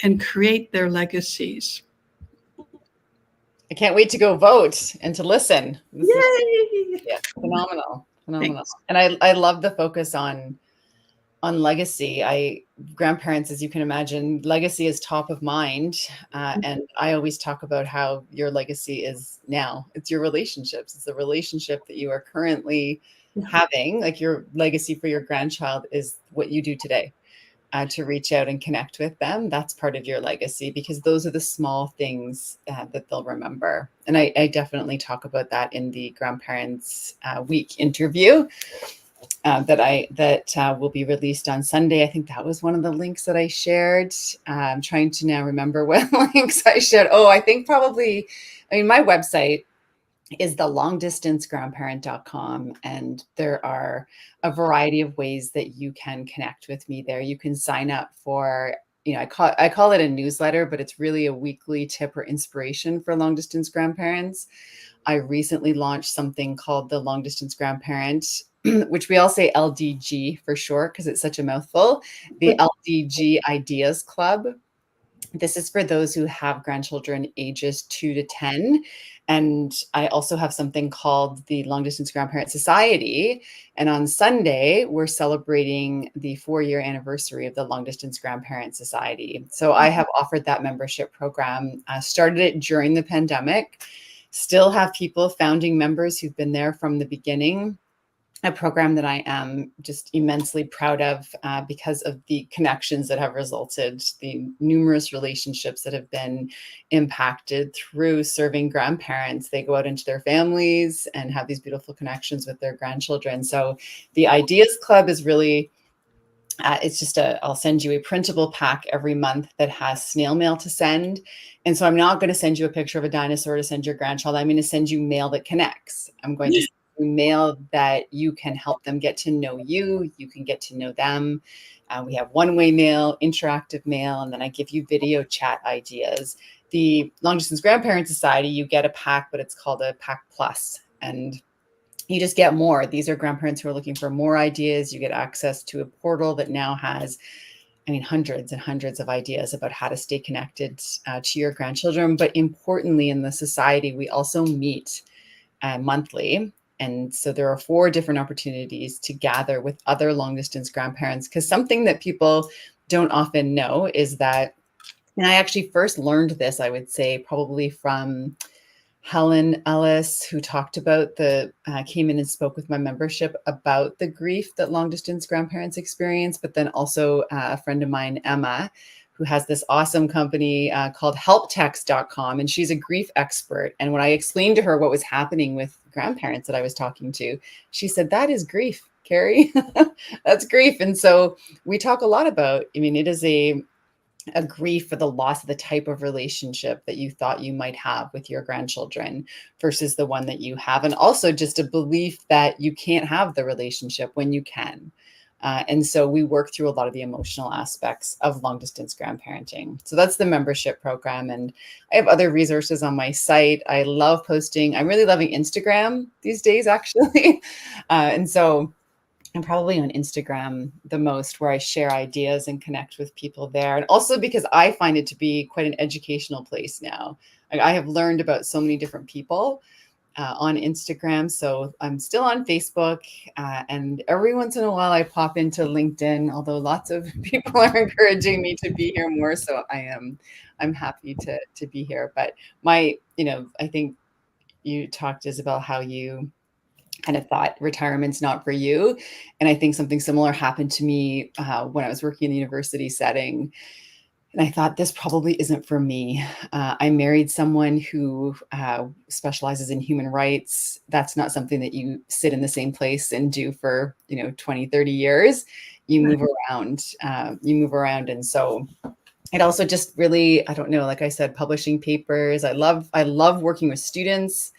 and create their legacies. I can't wait to go vote and to listen. Yay! Phenomenal. Thanks. And I love the focus on legacy. Grandparents, as you can imagine, legacy is top of mind. And I always talk about how your legacy is now. It's your relationships. It's the relationship that you are currently having. Like, your legacy for your grandchild is what you do today to reach out and connect with them. That's part of your legacy, because those are the small things that they'll remember. And I definitely talk about that in the Grandparents Week interview that will be released on Sunday. I think that was one of the links that I shared. I'm trying to now remember what links I shared. Oh, I think probably, my website is the longdistancegrandparent.com, and there are a variety of ways that you can connect with me there. You can sign up for, I call it a newsletter, but it's really a weekly tip or inspiration for long distance grandparents. I recently launched something called the Long Distance Grandparent, which we all say LDG for short because it's such a mouthful, the LDG Ideas Club. This is for those who have grandchildren ages 2 to 10. And I also have something called the Long Distance Grandparent Society. And on Sunday, we're celebrating the 4-year anniversary of the Long Distance Grandparent Society. So I have offered that membership program, started it during the pandemic, still have people, founding members who've been there from the beginning. A program that I am just immensely proud of because of the connections that have resulted, the numerous relationships that have been impacted through serving grandparents. They go out into their families and have these beautiful connections with their grandchildren. So the Ideas Club is really, it's just I'll send you a printable pack every month that has snail mail to send. And so I'm not going to send you a picture of a dinosaur to send your grandchild. I'm going to send you mail that connects. I'm going to mail that you can help them get to know you. You can get to know them. We have one-way mail, interactive mail, and then I give you video chat ideas. The Long Distance Grandparent Society, you get a pack, but it's called a Pack Plus, and you just get more. These are grandparents who are looking for more ideas. You get access to a portal that now has, hundreds and hundreds of ideas about how to stay connected to your grandchildren. But importantly, in the society, we also meet monthly. And so there are 4 different opportunities to gather with other long distance grandparents, because something that people don't often know is that, and I actually first learned this, I would say, probably from Helen Ellis, who talked about came in and spoke with my membership about the grief that long distance grandparents experience, but then also a friend of mine, Emma, who has this awesome company called helptext.com, and she's a grief expert. And when I explained to her what was happening with grandparents that I was talking to, she said, "That is grief, Carrie." That's grief. And so we talk a lot about, I mean, it is a grief for the loss of the type of relationship that you thought you might have with your grandchildren versus the one that you have. And also just a belief that you can't have the relationship when you can. And so we work through a lot of the emotional aspects of long distance grandparenting. So that's the membership program. And I have other resources on my site. I love posting. I'm really loving Instagram these days, actually. And so I'm probably on Instagram the most, where I share ideas and connect with people there. And also because I find it to be quite an educational place now. Like, I have learned about so many different people on Instagram. So I'm still on Facebook. And every once in a while I pop into LinkedIn, although lots of people are encouraging me to be here more. So I'm happy to be here. But I think you talked, Isabel, how you kind of thought retirement's not for you. And I think something similar happened to me when I was working in the university setting. And I thought, this probably isn't for me. I married someone who specializes in human rights. That's not something that you sit in the same place and do for, 20, 30 years. You move around, And so it also just really, I don't know, like I said, publishing papers. I love working with students.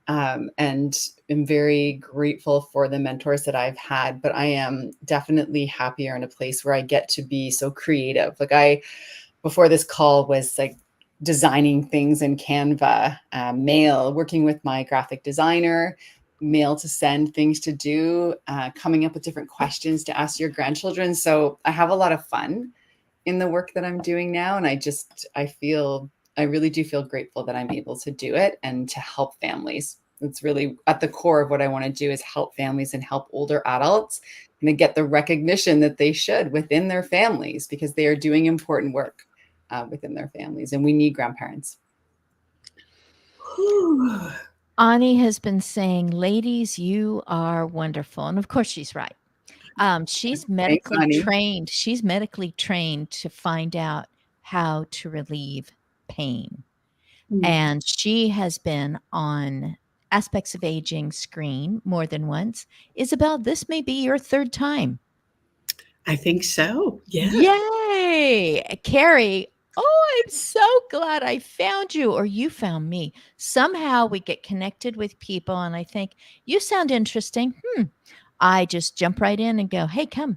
And am very grateful for the mentors that I've had, but I am definitely happier in a place where I get to be so creative. Like, before this call, was like designing things in Canva, mail, working with my graphic designer, mail to send, things to do, coming up with different questions to ask your grandchildren. So I have a lot of fun in the work that I'm doing now. And I really do feel grateful that I'm able to do it and to help families. It's really at the core of what I want to do, is help families and help older adults and to get the recognition that they should within their families, because they are doing important work within their families, and we need grandparents. Ani has been saying, ladies, you are wonderful. And of course, she's right. She's medically Ani. trained. She's medically trained to find out how to relieve pain. And she has been on Aspects of Aging screen more than once. Isabel, this may be your third time. I think so. Yeah. Yay! Carrie, oh, I'm so glad I found you, or you found me. Somehow we get connected with people, and I think, you sound interesting. I just jump right in and go, hey, come.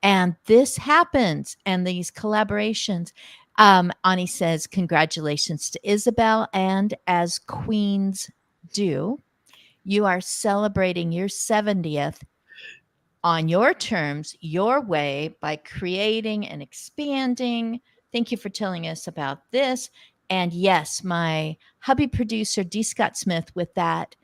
And this happens, and these collaborations. Ani says, congratulations to Isabel. And as queens do, you are celebrating your 70th on your terms, your way, by creating and expanding. Thank you for telling us about this. And yes, my hubby producer, D. Scott Smith, with that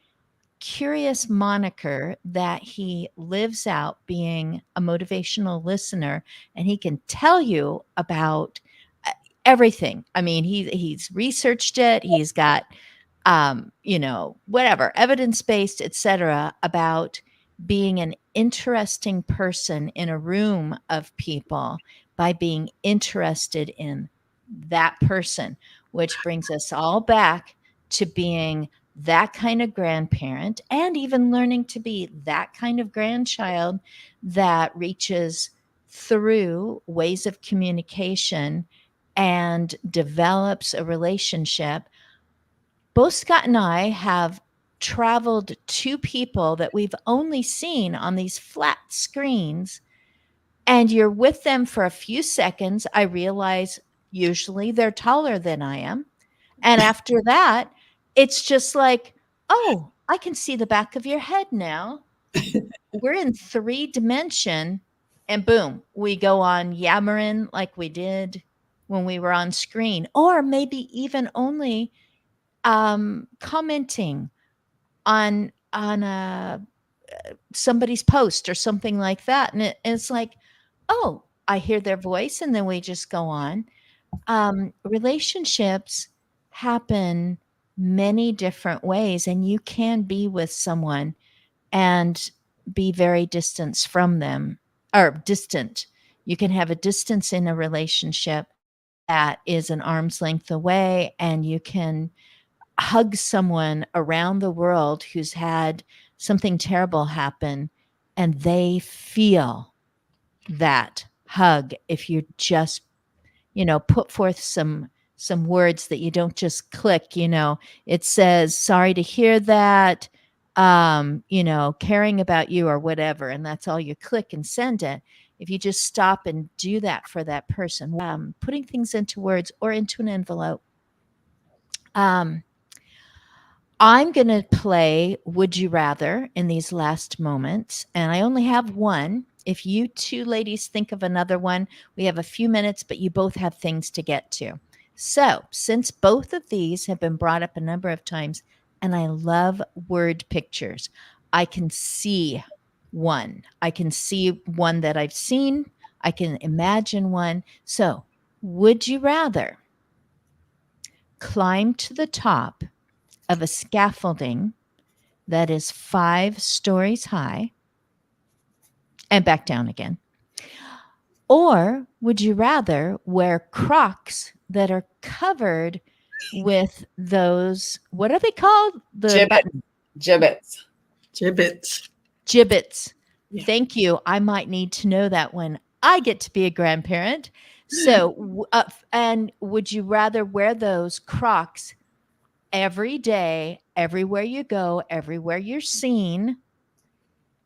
curious moniker that he lives out being a motivational listener, and he can tell you about everything. I mean, he's researched it. He's got whatever, evidence-based, etc., about being an interesting person in a room of people by being interested in that person, which brings us all back to being that kind of grandparent, and even learning to be that kind of grandchild that reaches through ways of communication and develops a relationship. Both Scott and I have traveled to people that we've only seen on these flat screens, and you're with them for a few seconds. I realize usually they're taller than I am. And after that, it's just like, oh, I can see the back of your head now. We're in 3 dimension, and boom, we go on yammering like we did when we were on screen, or maybe even only commenting on somebody's post or something like that, and it's like, oh, I hear their voice, and then we just go on. Relationships happen many different ways, and you can be with someone and be very distant from them, or distant. You can have a distance in a relationship that is an arm's length away, and you can hug someone around the world who's had something terrible happen, and they feel that hug if you just, put forth some words that you don't just click. It says, sorry to hear that, caring about you or whatever, and that's all you click and send it. If you just stop and do that for that person, putting things into words or into an envelope. I'm going to play Would You Rather in these last moments, and I only have one. If you two ladies think of another one, we have a few minutes, but you both have things to get to. So, since both of these have been brought up a number of times, and I love word pictures, I can see one. I can see one that I've seen. I can imagine one. So, would you rather climb to the top of a scaffolding that is 5 stories high and back down again? Or would you rather wear Crocs that are covered with those, what are they called? The Gibbets. Gibbets. Yeah. Thank you. I might need to know that when I get to be a grandparent. So, and would you rather wear those Crocs every day, everywhere you go, everywhere you're seen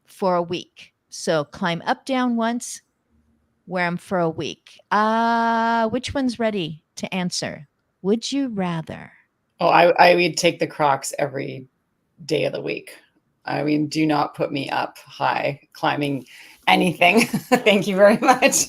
for a week? So climb up, down once, wear them for a week. Which one's ready to answer? Would you rather? Oh, I would take the Crocs every day of the week. I mean, do not put me up high climbing anything. Thank you very much.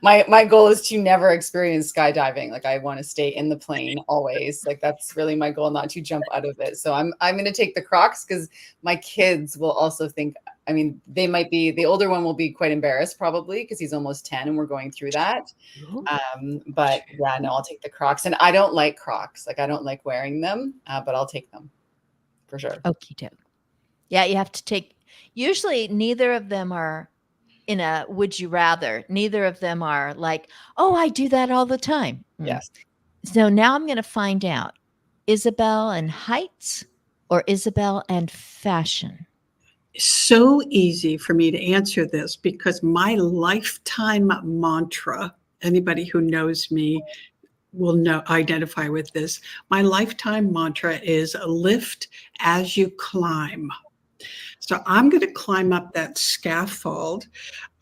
My goal is to never experience skydiving. Like, I want to stay in the plane always. Like, that's really my goal, not to jump out of it. So I'm going to take the Crocs, because my kids will also think, I mean, they might be, the older one will be quite embarrassed probably, because he's almost 10 and we're going through that. But yeah, no, I'll take the Crocs. And I don't like Crocs. Like, I don't like wearing them, but I'll take them for sure. Okie doke. Yeah, you have to take, usually neither of them are in a would you rather. Neither of them are like, oh, I do that all the time. Yes. So now I'm going to find out, Isabel and heights or Isabel and fashion? So easy for me to answer this, because my lifetime mantra, anybody who knows me will identify with this. My lifetime mantra is lift as you climb. So I'm going to climb up that scaffold,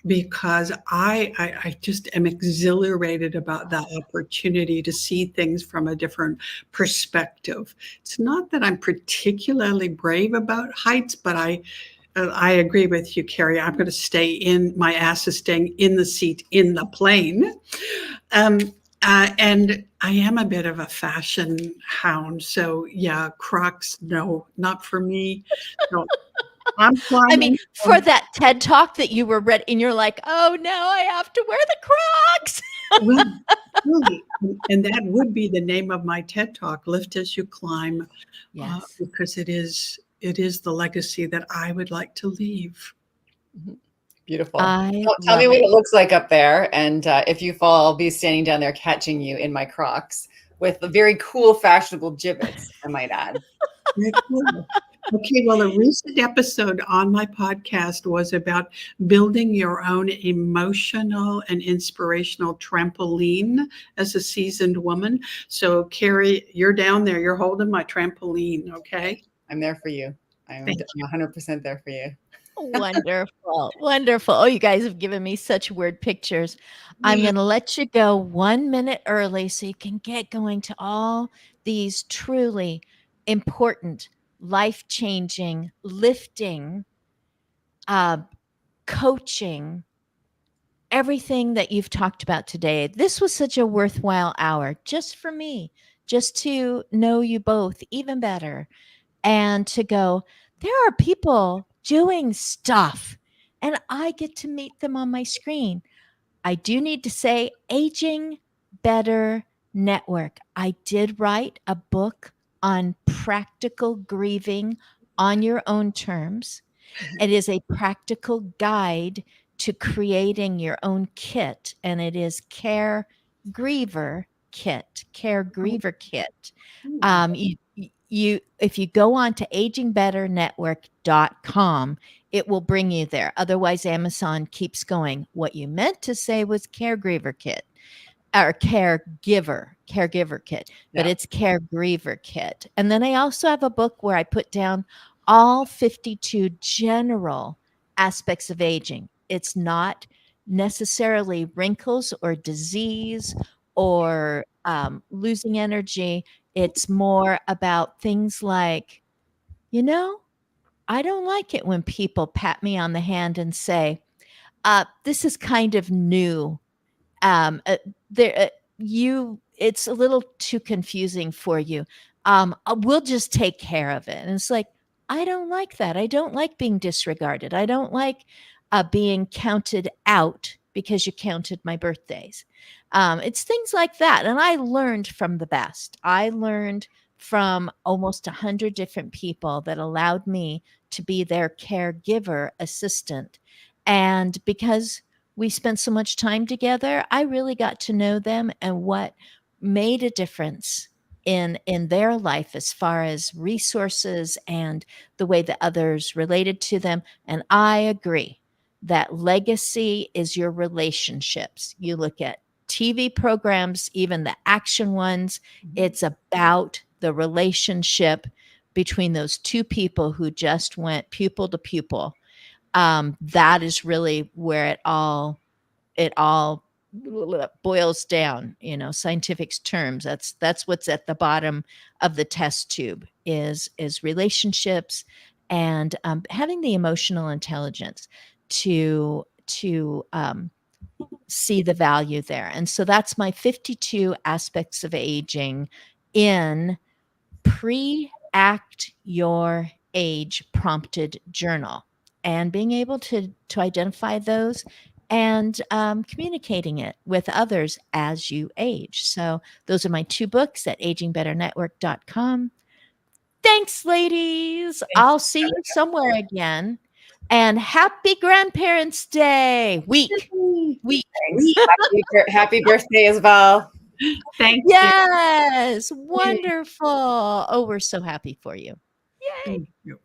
because I just am exhilarated about that opportunity to see things from a different perspective. It's not that I'm particularly brave about heights, but I agree with you, Carrie. I'm going to stay in, my ass is staying in the seat in the plane. And I am a bit of a fashion hound. So yeah, Crocs, no, not for me. So I'm I mean, climbing. for that TED talk that you were read and you're like, oh no, I have to wear the Crocs. Well, right. And that would be the name of my TED talk, Lift as You Climb, Yes. because it is the legacy that I would like to leave. Beautiful. I Tell me love what it. it looks like up there. And if you fall, I'll be standing down there catching you in my Crocs with the very cool, fashionable gibbets, I might add. Very cool. Okay, well, a recent episode on my podcast was about building your own emotional and inspirational trampoline as a seasoned woman. So, Carrie, you're down there. You're holding my trampoline, okay? I'm there for you. I'm Thank 100% there for you. Wonderful. Wonderful. Oh, you guys have given me such word pictures. I'm going to let you go 1 minute early so you can get going to all these truly important, life changing, lifting, uh, coaching, everything that you've talked about today. This was such a worthwhile hour just for me, just to know you both even better and to go, there are people doing stuff and I get to meet them on my screen. I do need to say, Aging Better Network. I did write a book on practical grieving on your own terms. It is a practical guide to creating your own kit, and it is Caregriever Kit. You if you go on to agingbetternetwork.com, it will bring you there. Otherwise, Amazon keeps going. What you meant to say was Caregriever Kit or caregiver kit, but Yeah. it's Caregriever Kit. And then I also have a book where I put down all 52 general aspects of aging. It's not necessarily wrinkles or disease or losing energy. It's more about things like, you know, I don't like it when people pat me on the hand and say, this is kind of new. There you it's a little too confusing for you. We'll just take care of it. And it's like, I don't like that. I don't like being disregarded. I don't like being counted out because you counted my birthdays. It's things like that. And I learned from the best. I learned from almost 100 different people that allowed me to be their caregiver assistant. And because we spent so much time together, I really got to know them and what made a difference in their life as far as resources and the way that others related to them. And I agree that legacy is your relationships. You look at TV programs, even the action ones, it's about the relationship between those two people who just went pupil to pupil. That is really where it all boils down, scientific terms. That's what's at the bottom of the test tube is relationships and having the emotional intelligence to see the value there. And so that's my 52 aspects of aging in pre-act your age prompted journal, and being able to identify those and communicating it with others as you age. So those are my two books at agingbetternetwork.com. Thanks, ladies. Thanks. I'll see you somewhere again. And happy Grandparents' Day week. Thanks. Happy birthday as well. Thank Yes, wonderful. Oh, we're so happy for you. Yay. you.